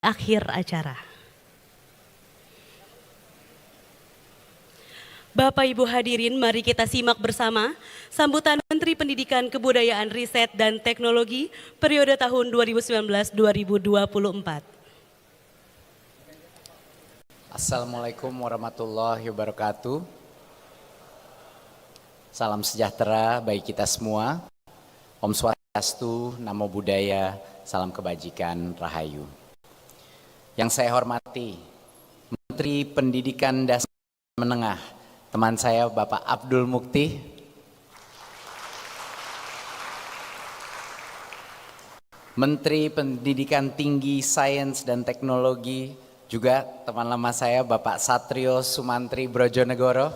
akhir acara. Bapak Ibu hadirin, mari kita simak bersama sambutan Menteri Pendidikan Kebudayaan Riset dan Teknologi periode tahun 2019-2024. Assalamualaikum warahmatullahi wabarakatuh. Salam sejahtera bagi kita semua. Om Swastiastu, Namo Buddhaya, salam kebajikan, Rahayu. Yang saya hormati, Menteri Pendidikan Dasar Menengah, teman saya Bapak Abdul Mukti, Menteri Pendidikan Tinggi, Sains dan Teknologi, juga teman lama saya Bapak Satrio Sumantri Brojonegoro,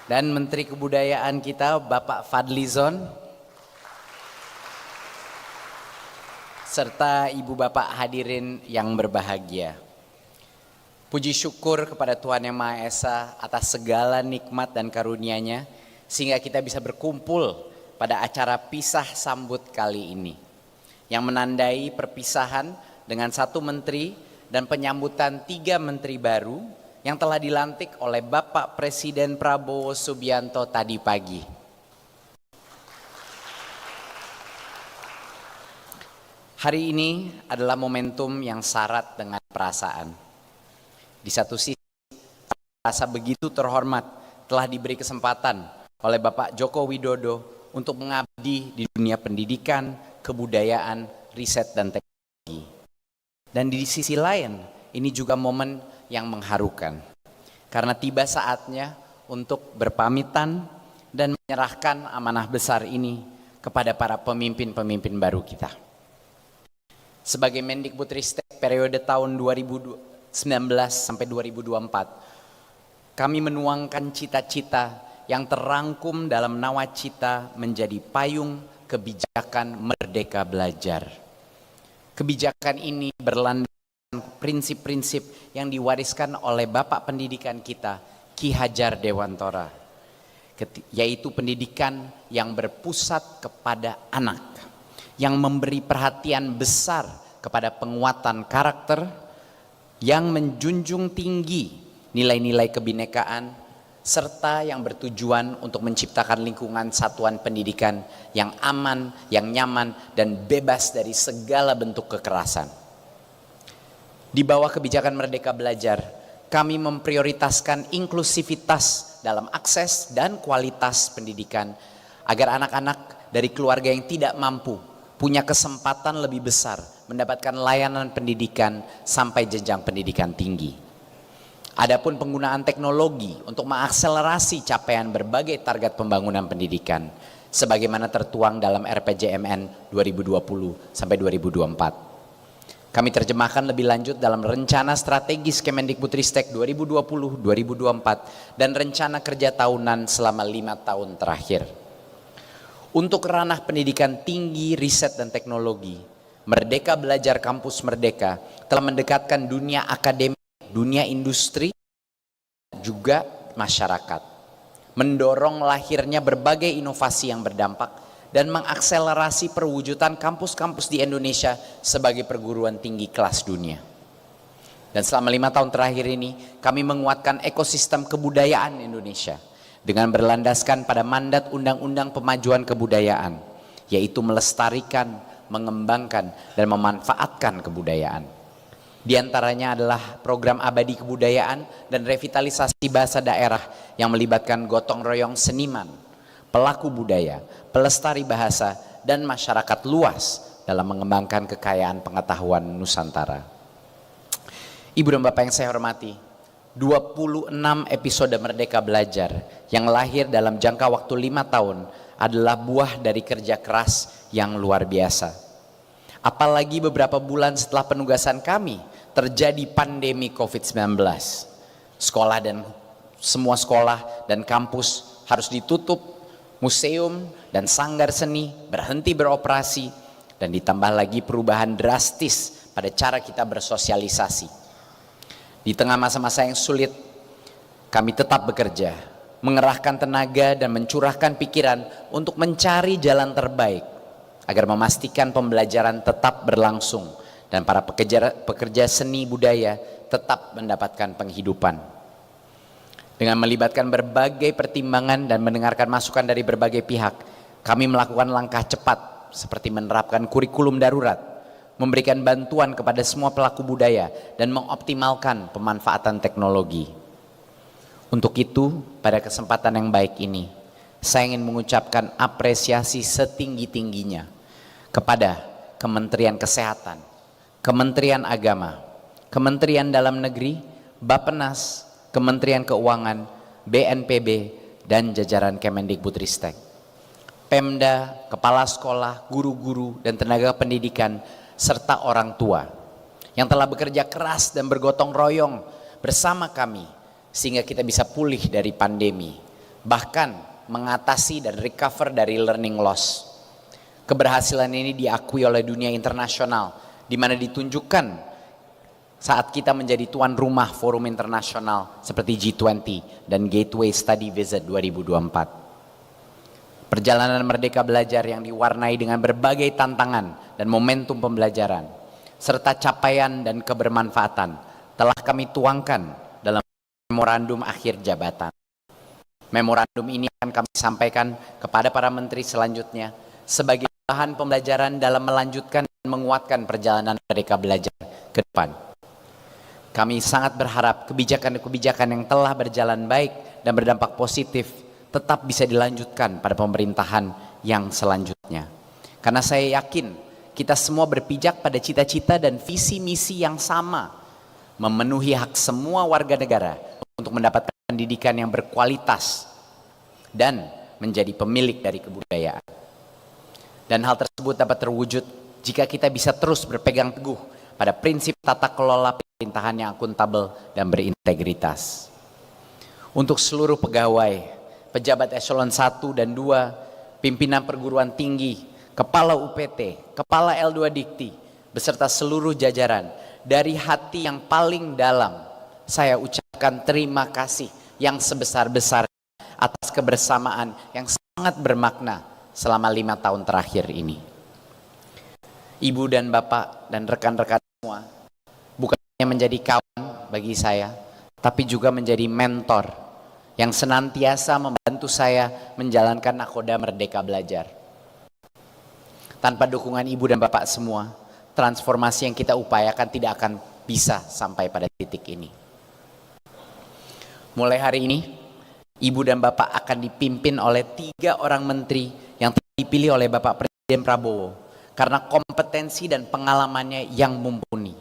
dan Menteri Kebudayaan kita Bapak Fadlizon, serta Ibu Bapak hadirin yang berbahagia. Puji syukur kepada Tuhan Yang Maha Esa atas segala nikmat dan karunia-Nya sehingga kita bisa berkumpul pada acara pisah sambut kali ini yang menandai perpisahan dengan satu menteri dan penyambutan 3 menteri baru yang telah dilantik oleh Bapak Presiden Prabowo Subianto tadi pagi. Hari ini adalah momentum yang syarat dengan perasaan. Di satu sisi, rasa begitu terhormat telah diberi kesempatan oleh Bapak Joko Widodo untuk mengabdi di dunia pendidikan, kebudayaan, riset, dan teknologi. Dan di sisi lain, ini juga momen yang mengharukan. Karena tiba saatnya untuk berpamitan dan menyerahkan amanah besar ini kepada para pemimpin-pemimpin baru kita. Sebagai Mendikbudristek periode tahun 2019 sampai 2024, kami menuangkan cita-cita yang terangkum dalam nawacita menjadi payung kebijakan Merdeka Belajar. Kebijakan ini berlandaskan prinsip-prinsip yang diwariskan oleh Bapak Pendidikan kita, Ki Hajar Dewantara, yaitu pendidikan yang berpusat kepada anak, yang memberi perhatian besar kepada penguatan karakter, yang menjunjung tinggi nilai-nilai kebinekaan, serta yang bertujuan untuk menciptakan lingkungan satuan pendidikan yang aman, yang nyaman, dan bebas dari segala bentuk kekerasan. Di bawah kebijakan Merdeka Belajar, kami memprioritaskan inklusivitas dalam akses dan kualitas pendidikan agar anak-anak dari keluarga yang tidak mampu punya kesempatan lebih besar mendapatkan layanan pendidikan sampai jenjang pendidikan tinggi. Adapun penggunaan teknologi untuk mengakselerasi capaian berbagai target pembangunan pendidikan sebagaimana tertuang dalam RPJMN 2020 sampai 2024. Kami terjemahkan lebih lanjut dalam rencana strategis Kemendikbudristek 2020-2024 dan rencana kerja tahunan selama 5 tahun terakhir. Untuk ranah pendidikan tinggi, riset, dan teknologi, Merdeka Belajar Kampus Merdeka telah mendekatkan dunia akademik, dunia industri, juga masyarakat, mendorong lahirnya berbagai inovasi yang berdampak dan mengakselerasi perwujudan kampus-kampus di Indonesia sebagai perguruan tinggi kelas dunia. Dan selama 5 tahun terakhir ini kami menguatkan ekosistem kebudayaan Indonesia dengan berlandaskan pada mandat Undang-Undang Pemajuan Kebudayaan, yaitu melestarikan, mengembangkan, dan memanfaatkan kebudayaan. Di antaranya adalah program abadi kebudayaan dan revitalisasi bahasa daerah yang melibatkan gotong royong seniman, pelaku budaya, pelestari bahasa, dan masyarakat luas dalam mengembangkan kekayaan pengetahuan Nusantara. Ibu dan Bapak yang saya hormati, 26 episode Merdeka Belajar yang lahir dalam jangka waktu 5 tahun adalah buah dari kerja keras yang luar biasa. Apalagi beberapa bulan setelah penugasan kami terjadi pandemi COVID-19. Semua sekolah dan kampus harus ditutup, museum dan sanggar seni berhenti beroperasi, dan ditambah lagi perubahan drastis pada cara kita bersosialisasi. Di tengah masa-masa yang sulit, kami tetap bekerja, mengerahkan tenaga dan mencurahkan pikiran untuk mencari jalan terbaik agar memastikan pembelajaran tetap berlangsung dan para pekerja seni budaya tetap mendapatkan penghidupan. Dengan melibatkan berbagai pertimbangan dan mendengarkan masukan dari berbagai pihak, kami melakukan langkah cepat seperti menerapkan kurikulum darurat, memberikan bantuan kepada semua pelaku budaya, dan mengoptimalkan pemanfaatan teknologi. Untuk itu, pada kesempatan yang baik ini, saya ingin mengucapkan apresiasi setinggi-tingginya kepada Kementerian Kesehatan, Kementerian Agama, Kementerian Dalam Negeri, Bappenas, Kementerian Keuangan, BNPB, dan jajaran Kemendikbudristek. Pemda, kepala sekolah, guru-guru, dan tenaga pendidikan, serta orang tua yang telah bekerja keras dan bergotong royong bersama kami sehingga kita bisa pulih dari pandemi, bahkan mengatasi dan recover dari learning loss. Keberhasilan ini diakui oleh dunia internasional, di mana ditunjukkan saat kita menjadi tuan rumah forum internasional seperti G20 dan Gateway Study Visit 2024. Perjalanan Merdeka Belajar yang diwarnai dengan berbagai tantangan dan momentum pembelajaran, serta capaian dan kebermanfaatan telah kami tuangkan dalam memorandum akhir jabatan. Memorandum ini akan kami sampaikan kepada para menteri selanjutnya sebagai bahan pembelajaran dalam melanjutkan dan menguatkan perjalanan Merdeka Belajar ke depan. Kami sangat berharap kebijakan-kebijakan yang telah berjalan baik dan berdampak positif tetap bisa dilanjutkan pada pemerintahan yang selanjutnya. Karena saya yakin kita semua berpijak pada cita-cita dan visi misi yang sama, memenuhi hak semua warga negara untuk mendapatkan pendidikan yang berkualitas dan menjadi pemilik dari kebudayaan. Dan hal tersebut dapat terwujud jika kita bisa terus berpegang teguh pada prinsip tata kelola pemerintahan yang akuntabel dan berintegritas. Untuk seluruh pegawai, pejabat eselon 1 dan 2, pimpinan perguruan tinggi, kepala UPT, kepala L2 Dikti, beserta seluruh jajaran, dari hati yang paling dalam, saya ucapkan terima kasih yang sebesar-besarnya atas kebersamaan yang sangat bermakna selama 5 tahun terakhir ini. Ibu dan Bapak dan rekan-rekan semua, bukan hanya menjadi kawan bagi saya, tapi juga menjadi mentor yang senantiasa membantu saya menjalankan nakoda Merdeka Belajar. Tanpa dukungan Ibu dan Bapak semua, transformasi yang kita upayakan tidak akan bisa sampai pada titik ini. Mulai hari ini, Ibu dan Bapak akan dipimpin oleh 3 orang menteri yang dipilih oleh Bapak Presiden Prabowo karena kompetensi dan pengalamannya yang mumpuni.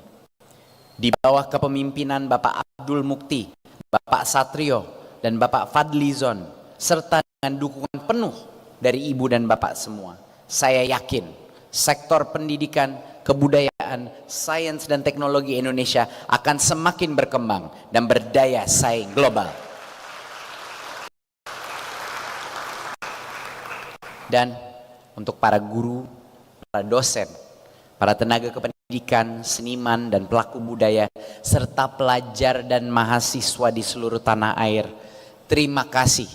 Di bawah kepemimpinan Bapak Abdul Mukti, Bapak Satrio, dan Bapak Fadlizon, serta dengan dukungan penuh dari Ibu dan Bapak semua, saya yakin sektor pendidikan, kebudayaan, sains dan teknologi Indonesia akan semakin berkembang dan berdaya saing global. Dan untuk para guru, para dosen, para tenaga kependidikan, seniman dan pelaku budaya, serta pelajar dan mahasiswa di seluruh tanah air, terima kasih.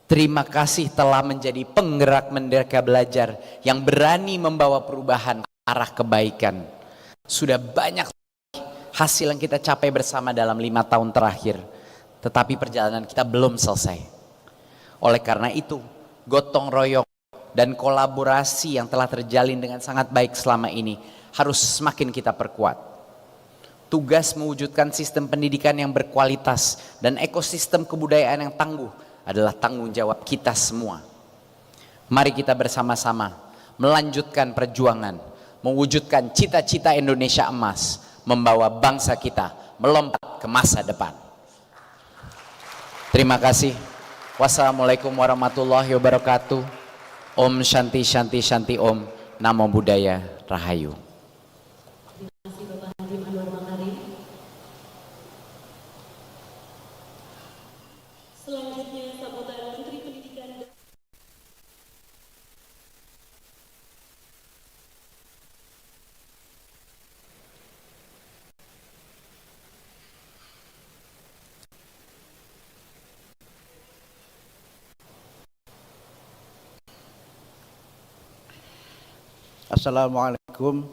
Terima kasih telah menjadi penggerak Merdeka Belajar yang berani membawa perubahan ke arah kebaikan. Sudah banyak hasil yang kita capai bersama dalam 5 tahun terakhir, tetapi perjalanan kita belum selesai. Oleh karena itu, gotong royong dan kolaborasi yang telah terjalin dengan sangat baik selama ini harus semakin kita perkuat. Tugas mewujudkan sistem pendidikan yang berkualitas dan ekosistem kebudayaan yang tangguh adalah tanggung jawab kita semua. Mari kita bersama-sama melanjutkan perjuangan, mewujudkan cita-cita Indonesia emas, membawa bangsa kita melompat ke masa depan. Terima kasih. Wassalamualaikum warahmatullahi wabarakatuh. Om Shanti Shanti Shanti Om. Namo Buddhaya Rahayu. Selanjutnya sambutan Menteri Pendidikan dan Assalamualaikum